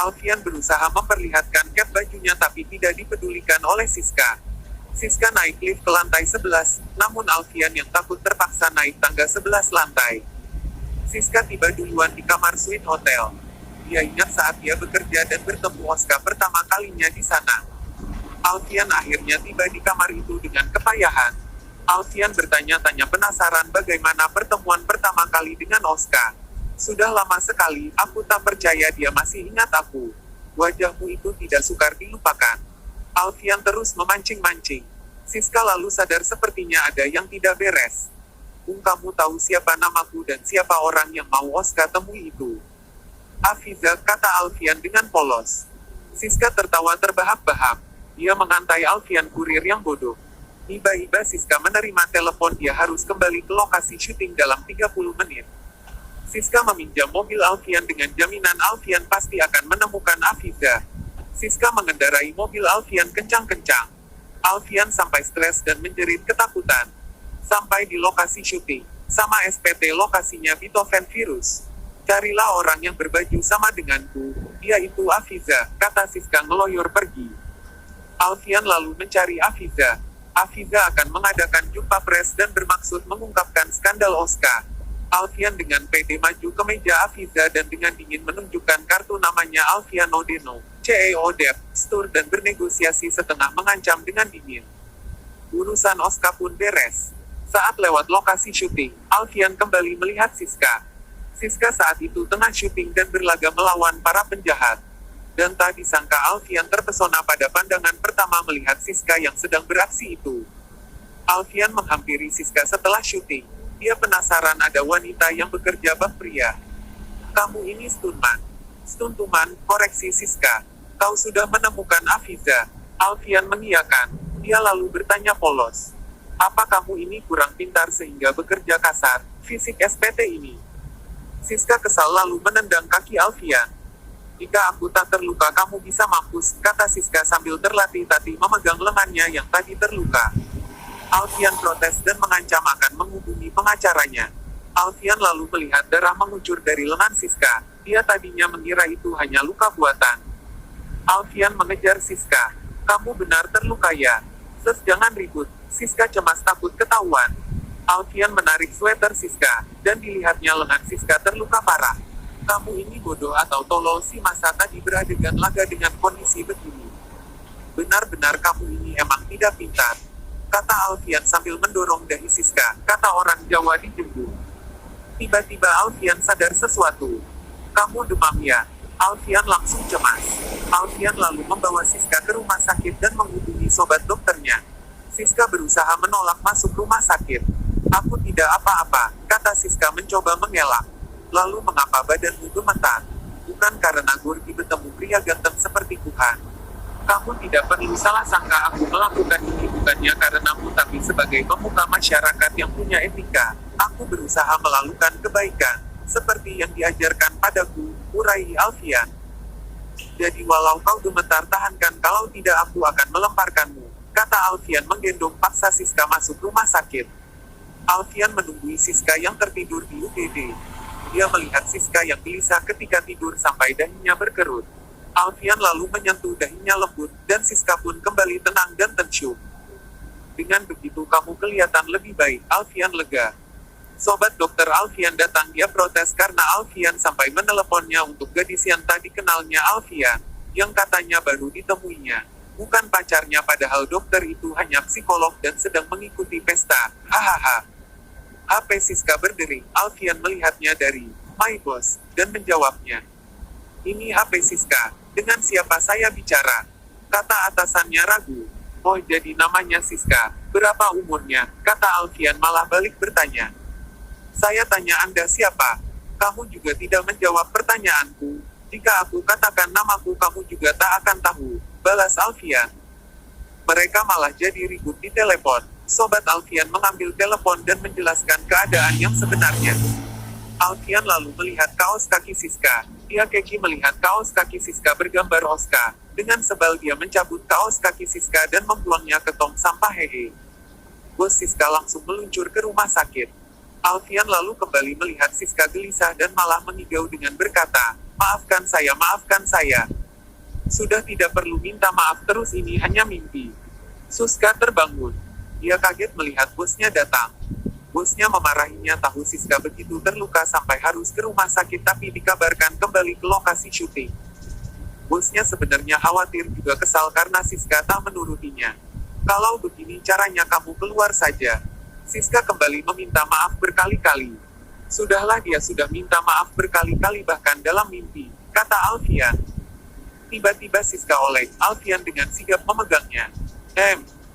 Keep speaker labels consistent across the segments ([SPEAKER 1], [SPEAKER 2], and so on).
[SPEAKER 1] Alfian berusaha memperlihatkan cap bajunya tapi tidak dipedulikan oleh Siska. Siska naik lift ke lantai 11, namun Alfian yang takut terpaksa naik tangga 11 lantai. Siska tiba duluan di kamar suite hotel. Dia ingat saat dia bekerja dan bertemu Oscar pertama kalinya di sana. Alfian akhirnya tiba di kamar itu dengan kepayahan. Alfian bertanya-tanya penasaran bagaimana pertemuan pertama kali dengan Oscar. Sudah lama sekali, aku tak percaya dia masih ingat aku. Wajahmu itu tidak sukar dilupakan. Alfian terus memancing-mancing. Siska lalu sadar sepertinya ada yang tidak beres. Kamu tahu siapa namaku dan siapa orang yang mau Oscar temui itu? Afiza, kata Alfian dengan polos. Siska tertawa terbahak-bahak. Dia mengantai Alfian kurir yang bodoh. Tiba-tiba Siska menerima telepon dia harus kembali ke lokasi syuting dalam 30 menit. Siska meminjam mobil Alfian dengan jaminan Alfian pasti akan menemukan Afiza. Siska mengendarai mobil Alfian kencang-kencang. Alfian sampai stres dan menjerit ketakutan. Sampai di lokasi syuting, sama SPT lokasinya Beethoven Virus. Carilah orang yang berbaju sama denganku, dia itu Afiza, kata Siska ngeloyor pergi. Alfian lalu mencari Afiza. Afiza akan mengadakan jumpa pers dan bermaksud mengungkapkan skandal Oscar. Alfian dengan pede maju ke meja Afiza dan dengan dingin menunjukkan kartu namanya Alfian Odeno, CEO Debt, Store dan bernegosiasi setengah mengancam dengan dingin. Urusan Oscar pun beres. Saat lewat lokasi syuting, Alfian kembali melihat Siska. Siska saat itu tengah syuting dan berlaga melawan para penjahat. Dan tak disangka Alfian terpesona pada pandangan pertama melihat Siska yang sedang beraksi itu. Alfian menghampiri Siska setelah syuting. Dia penasaran ada wanita yang bekerja bak pria. Kamu ini stuntman. Stuntuman, koreksi Siska. Kau sudah menemukan Afiza. Alfian mengiyakan. Dia lalu bertanya polos. Apa kamu ini kurang pintar sehingga bekerja kasar, fisik SPT ini? Siska kesal lalu menendang kaki Alfian. Jika aku tak terluka kamu bisa mampus, kata Siska sambil terlatih-tatih memegang lengannya yang tadi terluka. Alfian protes dan mengancam akan menghubungi pengacaranya. Alfian lalu melihat darah mengucur dari lengan Siska. Dia tadinya mengira itu hanya luka buatan. Alfian mengejar Siska. Kamu benar terluka ya? Jangan ribut. Siska cemas takut ketahuan. Alfian menarik sweater Siska, dan dilihatnya lengan Siska terluka parah. Kamu ini bodoh atau tolol sih masa tadi beradegan laga dengan kondisi begini. Benar-benar kamu ini emang tidak pintar. Kata Alfian sambil mendorong dahi Siska, kata orang Jawa di Jembu. Tiba-tiba Alfian sadar sesuatu. Kamu demam ya? Alfian langsung cemas. Alfian lalu membawa Siska ke rumah sakit dan menghubungi sobat dokternya. Siska berusaha menolak masuk rumah sakit. Aku tidak apa-apa, kata Siska mencoba mengelak. Lalu mengapa badanmu gemetar? Bukan karena Gorgi bertemu pria ganteng seperti Tuhan. Kamu tidak perlu salah sangka aku melakukan ini bukannya karenamu tapi sebagai pemuka masyarakat yang punya etika. Aku berusaha melakukan kebaikan, seperti yang diajarkan padaku, urai Alfian. Jadi walau kau gemetar tahankan kalau tidak aku akan melemparkanmu, kata Alfian menggendong paksa Siska masuk rumah sakit. Alfian menunggui Siska yang tertidur di UGD. Dia melihat Siska yang gelisah ketika tidur sampai dahinya berkerut. Alfian lalu menyentuh dahinya lembut, dan Siska pun kembali tenang dan tensyuk. Dengan begitu kamu kelihatan lebih baik, Alfian lega. Sobat dokter Alfian datang dia protes karena Alfian sampai meneleponnya untuk gadis yang tadi kenalnya Alfian, yang katanya baru ditemuinya. Bukan pacarnya padahal dokter itu hanya psikolog dan sedang mengikuti pesta, hahaha. HP Siska berdering, Alfian melihatnya dari My Boss, dan menjawabnya. Ini HP Siska, dengan siapa saya bicara? Kata atasannya ragu. Oh jadi namanya Siska, berapa umurnya? Kata Alfian malah balik bertanya. Saya tanya Anda siapa? Kamu juga tidak menjawab pertanyaanku. Jika aku katakan namaku kamu juga tak akan tahu, balas Alfian. Mereka malah jadi ribut di telepon. Sobat Alfian mengambil telepon dan menjelaskan keadaan yang sebenarnya. Alfian lalu melihat kaos kaki Siska. Dia keki melihat kaos kaki Siska bergambar Oscar. Dengan sebal dia mencabut kaos kaki Siska dan membuangnya ke tong sampah hehe. Bos Siska langsung meluncur ke rumah sakit. Alfian lalu kembali melihat Siska gelisah dan malah mengigau dengan berkata, maafkan saya, Sudah tidak perlu minta maaf terus, ini hanya mimpi. Siska terbangun. Dia kaget melihat bosnya datang. Bosnya memarahinya, tahu Siska begitu terluka sampai harus ke rumah sakit tapi dikabarkan kembali ke lokasi syuting. Bosnya sebenarnya khawatir juga kesal karena Siska tak menurutinya. Kalau begini caranya kamu keluar saja. Siska kembali meminta maaf berkali-kali. Sudahlah, dia sudah minta maaf berkali-kali bahkan dalam mimpi, kata Alfian. Tiba-tiba Siska oleh Alfian dengan sigap memegangnya.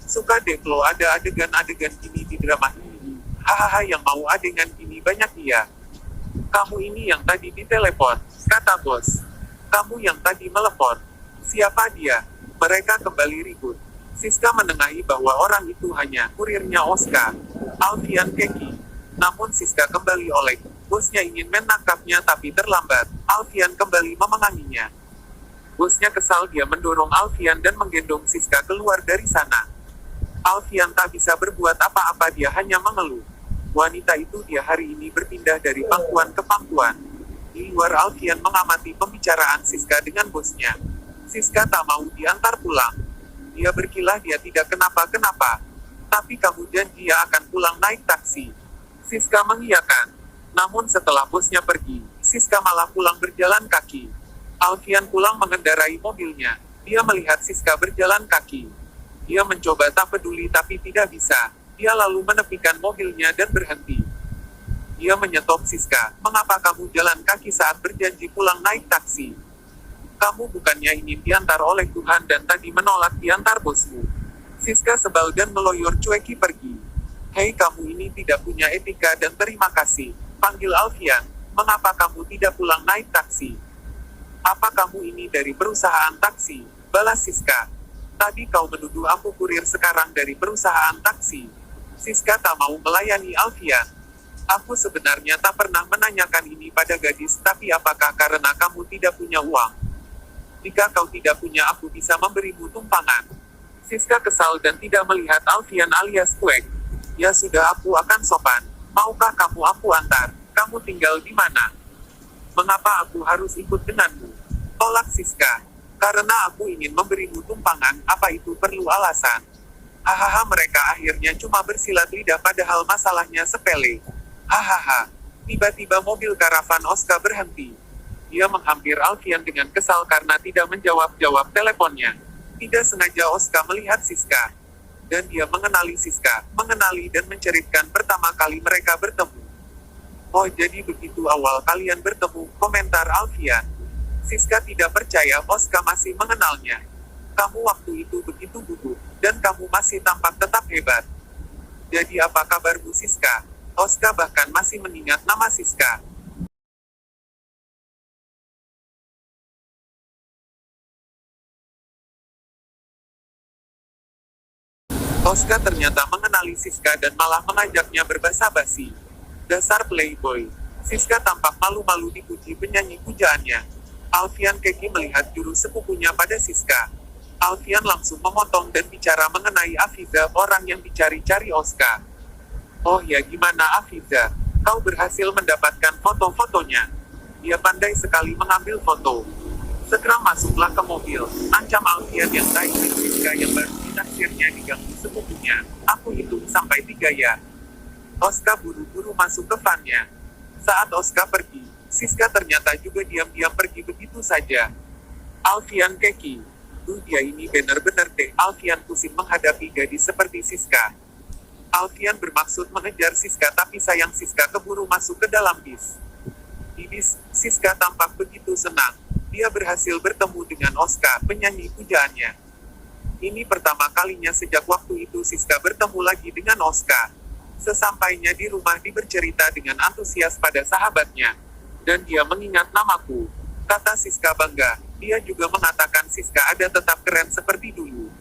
[SPEAKER 1] Suka deh lo ada adegan-adegan gini di drama ini. Hahaha, yang mau adegan gini banyak dia. Kamu ini yang tadi ditelepon, kata bos. Kamu yang tadi melepon. Siapa dia? Mereka kembali ribut. Siska menengahi bahwa orang itu hanya kurirnya Oscar, Alfian Keki. Namun Siska kembali oleh bosnya ingin menangkapnya tapi terlambat. Alfian kembali memenanginya. Bosnya kesal, dia mendorong Alfian dan menggendong Siska keluar dari sana. Alfian tak bisa berbuat apa-apa, dia hanya mengeluh. Wanita itu dia hari ini berpindah dari pangkuan ke pangkuan. Di luar Alfian mengamati pembicaraan Siska dengan bosnya. Siska tak mau diantar pulang. Dia berkilah, dia tidak kenapa-kenapa. Tapi kamu janji dia akan pulang naik taksi. Siska mengiyakan. Namun setelah bosnya pergi, Siska malah pulang berjalan kaki. Alfian pulang mengendarai mobilnya. Dia melihat Siska berjalan kaki. Dia mencoba tak peduli tapi tidak bisa. Dia lalu menepikan mobilnya dan berhenti. Dia menyetop Siska. Mengapa kamu jalan kaki saat berjanji pulang naik taksi? Kamu bukannya ingin diantar oleh Tuhan dan tadi menolak diantar bosmu. Siska sebal dan meloyor cueki pergi. Hei, kamu ini tidak punya etika dan terima kasih. Panggil Alfian. Mengapa kamu tidak pulang naik taksi? Apa kamu ini dari perusahaan taksi? Balas Siska. Tadi kau menuduh aku kurir, sekarang dari perusahaan taksi. Siska tak mau melayani Alfian. Aku sebenarnya tak pernah menanyakan ini pada gadis, tapi apakah karena kamu tidak punya uang? Jika kau tidak punya, aku bisa memberimu tumpangan. Siska kesal dan tidak melihat Alfian alias cuek. Ya sudah, aku akan sopan. Maukah kamu aku antar? Kamu tinggal di mana? Mengapa aku harus ikut denganmu? Tolak Siska. Karena aku ingin memberimu tumpangan, apa itu perlu alasan? Hahaha, mereka akhirnya cuma bersilat lidah padahal masalahnya sepele. Hahaha. Tiba-tiba mobil karavan Oscar berhenti. Dia menghampir Alfian dengan kesal karena tidak menjawab teleponnya. Tidak sengaja Oscar melihat Siska. Dan dia mengenali Siska, mengenali dan menceritakan pertama kali mereka bertemu. Oh, jadi begitu awal kalian bertemu, komentar Alfian. Siska tidak percaya Oscar masih mengenalnya. Kamu waktu itu begitu gugup, dan kamu masih tampak tetap hebat. Jadi apa kabarmu Siska? Oscar bahkan masih mengingat nama Siska. Oscar ternyata mengenali Siska dan malah mengajaknya berbasa-basi. Dasar playboy. Siska tampak malu-malu dipuji penyanyi pujaannya. Alfian Keki melihat jurus sepupunya pada Siska. Alfian langsung memotong dan bicara mengenai Afiza, orang yang dicari-cari Oscar. Oh ya, gimana Afiza? Kau berhasil mendapatkan foto-fotonya? Dia pandai sekali mengambil foto. Segera masuklah ke mobil, ancam Alfian yang tak ingin Siska yang baru ditaksirnya diganggu sepupunya. Aku hitung sampai 3 ya. Oscar buru-buru masuk ke van-nya. Saat Oscar pergi, Siska ternyata juga diam-diam pergi begitu saja. Alfian Keki. Dia ini benar-benar deh. Alfian pusing menghadapi gadis seperti Siska. Alfian bermaksud mengejar Siska tapi sayang Siska keburu masuk ke dalam bis. Di bis, Siska tampak begitu senang. Dia berhasil bertemu dengan Oscar, penyanyi pujaannya. Ini pertama kalinya sejak waktu itu Siska bertemu lagi dengan Oscar. Sesampainya di rumah dia bercerita dengan antusias pada sahabatnya. Dan dia mengingat namaku, kata Siska bangga. Dia juga mengatakan Siska ada tetap keren seperti dulu.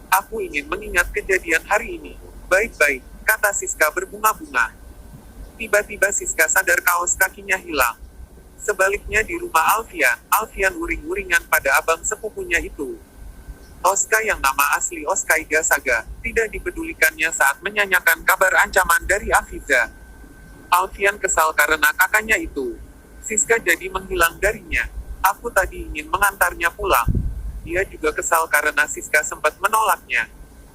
[SPEAKER 1] Aku ingin mengingat kejadian hari ini. Baik-baik, kata Siska berbunga-bunga. Tiba-tiba Siska sadar kaos kakinya hilang. Sebaliknya di rumah Alfian uring-uringan pada abang sepupunya itu. Oscar yang nama asli Oscar Igasaga, tidak dipedulikannya saat menyanyikan kabar ancaman dari Afiza. Alfian kesal karena kakaknya itu. Siska jadi menghilang darinya. Aku tadi ingin mengantarnya pulang. Dia juga kesal karena Siska sempat menolaknya.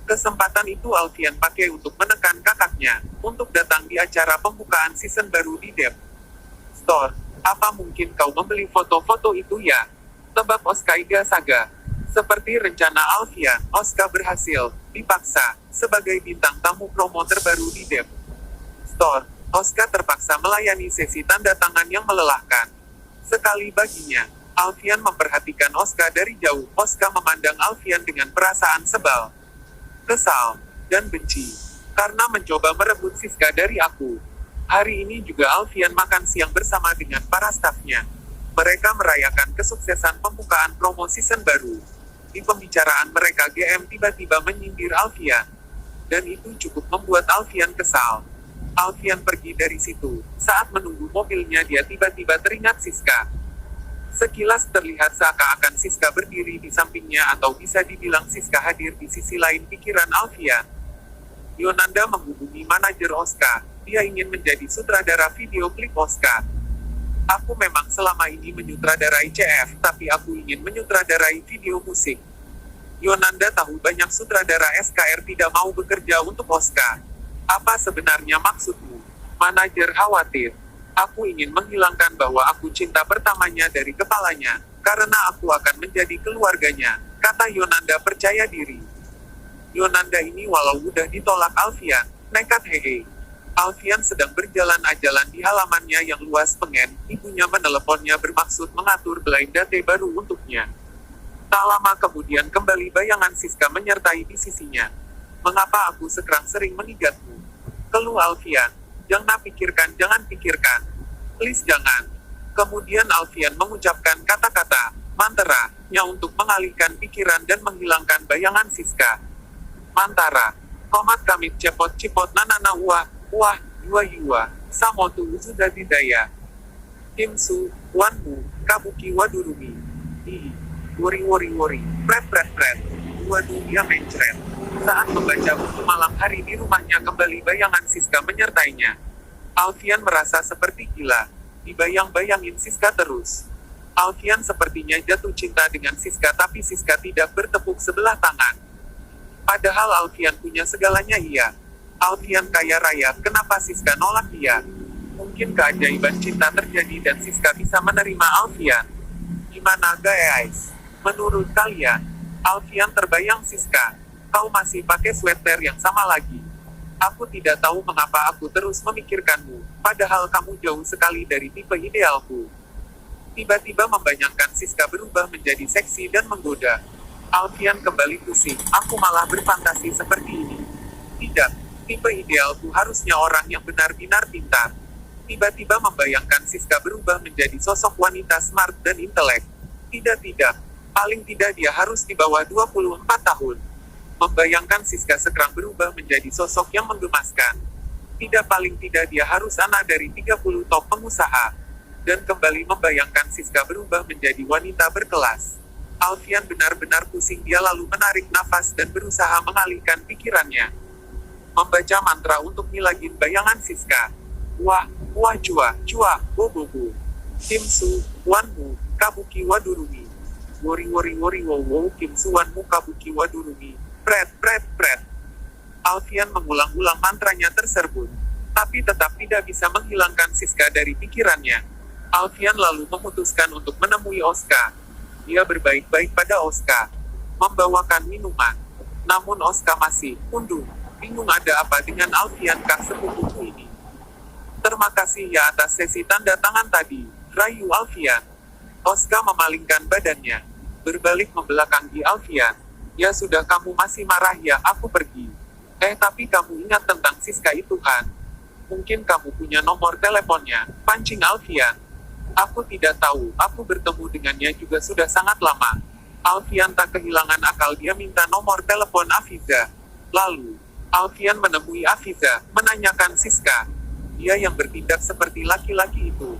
[SPEAKER 1] Kesempatan itu Alfian pakai untuk menekan kakaknya, untuk datang di acara pembukaan season baru di Dep Store. Apa mungkin kau membeli foto-foto itu ya? Tebak Oskaiga Saga. Seperti rencana Alfian, Oska berhasil dipaksa sebagai bintang tamu promo terbaru di Dep Store. Oska terpaksa melayani sesi tanda tangan yang melelahkan sekali baginya. Alfian memperhatikan Oska dari jauh. Oska memandang Alfian dengan perasaan sebal, kesal, dan benci. Karena mencoba merebut Siska dari aku. Hari ini juga Alfian makan siang bersama dengan para stafnya. Mereka merayakan kesuksesan pembukaan promo season baru. Di pembicaraan mereka GM tiba-tiba menyindir Alfian. Dan itu cukup membuat Alfian kesal. Alfian pergi dari situ. Saat menunggu mobilnya dia tiba-tiba teringat Siska. Sekilas terlihat seakan-akan Siska berdiri di sampingnya atau bisa dibilang Siska hadir di sisi lain pikiran Alfian. Yonanda menghubungi manajer Oska. Dia ingin menjadi sutradara video klip Oska. Aku memang selama ini menyutradarai CF, tapi aku ingin menyutradarai video musik. Yonanda tahu banyak sutradara SKR tidak mau bekerja untuk Oska. Apa sebenarnya maksudmu? Manajer khawatir. Aku ingin menghilangkan bahwa aku cinta pertamanya dari kepalanya, karena aku akan menjadi keluarganya, kata Yonanda percaya diri. Yonanda ini walau udah ditolak Alfian, nekat hehe. Alfian sedang berjalan-jalan di halamannya yang luas pengen, ibunya meneleponnya bermaksud mengatur blind date baru untuknya. Tak lama kemudian kembali bayangan Siska menyertai di sisinya. Mengapa aku sekarang sering mengingatmu? Keluh Alfian. Jangan pikirkan. Please jangan. Kemudian Alfian mengucapkan kata-kata mantra-nya untuk mengalihkan pikiran dan menghilangkan bayangan Siska. Mantara. Komat kamit cepot cipot nanana wah, yua, samotu sudah didaya. Kimsu, wanmu, kabuki wadurumi. Wori, pret. Waduh dia mencret. Saat membaca buku malam hari di rumahnya kembali bayangan Siska menyertainya. Alfian merasa seperti gila. Dibayang-bayangin Siska terus. Alfian sepertinya jatuh cinta dengan Siska tapi Siska tidak bertepuk sebelah tangan. Padahal Alfian punya segalanya iya. Alfian kaya raya, kenapa Siska nolak dia? Mungkin keajaiban cinta terjadi dan Siska bisa menerima Alfian. Gimana guys? Menurut kalian? Alfian terbayang Siska. Kau masih pakai sweater yang sama lagi. Aku tidak tahu mengapa aku terus memikirkanmu, padahal kamu jauh sekali dari tipe idealku. Tiba-tiba membayangkan Siska berubah menjadi seksi dan menggoda. Alfian kembali pusing, aku malah berfantasi seperti ini. Tidak, tipe idealku harusnya orang yang benar-benar pintar. Tiba-tiba membayangkan Siska berubah menjadi sosok wanita smart dan intelek. Tidak, paling tidak dia harus di bawah 24 tahun. Membayangkan Siska sekarang berubah menjadi sosok yang menggemaskan. Paling tidak dia harus anak dari 30 top pengusaha. Dan kembali membayangkan Siska berubah menjadi wanita berkelas. Alfian benar-benar pusing dia lalu menarik nafas dan berusaha mengalihkan pikirannya. Membaca mantra untuk ngilangin bayangan Siska. Wah, cua, bobo. Kimsu, wanmu, kabuki wadurumi. Wori, wow, kimsu wanmu kabuki wadurumi. Pret. Alfian mengulang-ulang mantranya tersebut. Tapi tetap tidak bisa menghilangkan Siska dari pikirannya. Alfian lalu memutuskan untuk menemui Oska. Dia berbaik-baik pada Oska. Membawakan minuman. Namun Oska masih unduh. Bingung ada apa dengan Alfian kah sepupuku ini. Terima kasih ya atas sesi tanda tangan tadi, rayu Alfian. Oska memalingkan badannya. Berbalik membelakangi Alfian. Ya sudah kamu masih marah ya, aku pergi. Tapi kamu ingat tentang Siska itu kan? Mungkin kamu punya nomor teleponnya, pancing Alfian. Aku tidak tahu, aku bertemu dengannya juga sudah sangat lama. Alfian tak kehilangan akal dia minta nomor telepon Afiza. Lalu, Alfian menemui Afiza, menanyakan Siska. Dia yang bertindak seperti laki-laki itu.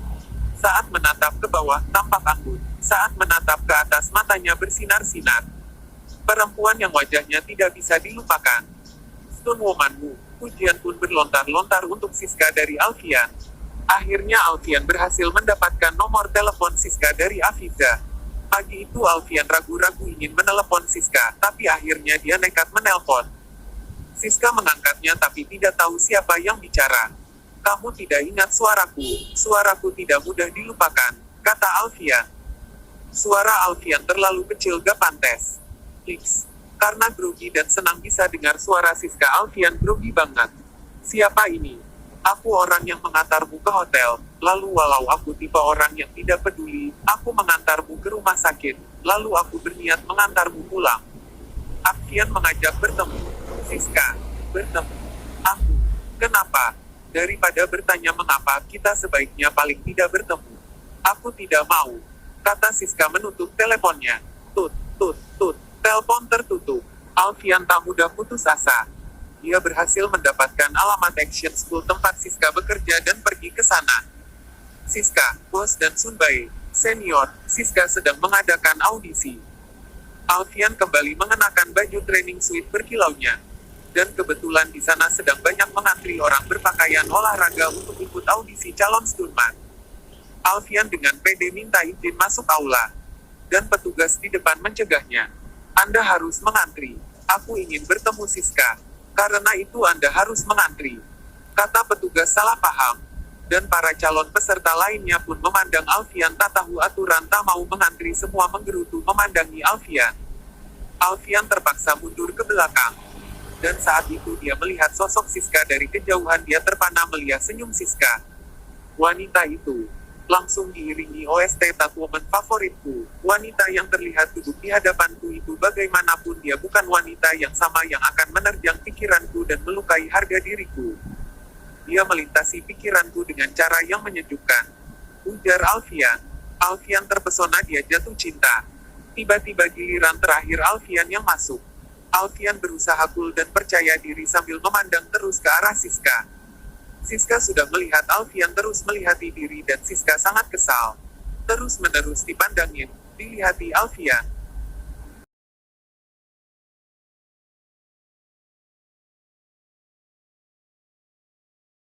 [SPEAKER 1] Saat menatap ke bawah, tampak anggun. Saat menatap ke atas matanya bersinar-sinar. Perempuan yang wajahnya tidak bisa dilupakan. Stone Womanmu, pujian pun berlontar-lontar untuk Siska dari Alfian. Akhirnya Alfian berhasil mendapatkan nomor telepon Siska dari Afiza. Pagi itu Alfian ragu-ragu ingin menelepon Siska, tapi akhirnya dia nekat menelpon. Siska mengangkatnya tapi tidak tahu siapa yang bicara. Kamu tidak ingat suaraku. Suaraku tidak mudah dilupakan, kata Alfian. Suara Alfian terlalu kecil gak pantes. X. Karena grogi dan senang bisa dengar suara Siska, Alfian grogi banget. Siapa ini? Aku orang yang mengantarmu ke hotel. Lalu walau aku tipe orang yang tidak peduli, aku mengantarmu ke rumah sakit. Lalu aku berniat mengantarmu pulang. Alfian mengajak bertemu. Siska. Bertemu. Aku. Kenapa? Daripada bertanya mengapa, kita sebaiknya paling tidak bertemu. Aku tidak mau. Kata Siska menutup teleponnya. Tut, tut, tut. Telepon tertutup. Alfian tak mudah putus asa. Dia berhasil mendapatkan alamat Action School tempat Siska bekerja dan pergi ke sana. Siska, Bos dan Sunbae, Senior, Siska sedang mengadakan audisi. Alfian kembali mengenakan baju training suit berkilaunya. Dan kebetulan di sana sedang banyak mengantri orang berpakaian olahraga untuk ikut audisi calon stuntman. Alfian dengan pede minta izin masuk aula. Dan petugas di depan mencegahnya. Anda harus mengantri. Aku ingin bertemu Siska. Karena itu Anda harus mengantri. Kata petugas salah paham. Dan para calon peserta lainnya pun memandang Alfian tak tahu aturan, tak mau mengantri, semua menggerutu memandangi Alfian. Alfian terpaksa mundur ke belakang. Dan saat itu dia melihat sosok Siska dari kejauhan. Dia terpana melihat senyum Siska. Wanita itu langsung diiringi OST Tatwoman favoritku. Wanita yang terlihat duduk di hadapanku itu bagaimanapun dia bukan wanita yang sama yang akan menerjang pikiranku dan melukai harga diriku. Dia melintasi pikiranku dengan cara yang menyejukkan. Ujar Alfian. Alfian terpesona, dia jatuh cinta. Tiba-tiba giliran terakhir Alfian yang masuk. Alfian berusaha cool dan percaya diri sambil memandang terus ke arah Siska. Siska sudah melihat Alfian terus melihati diri dan Siska sangat kesal. Terus-menerus dipandangin, dilihati Alfian.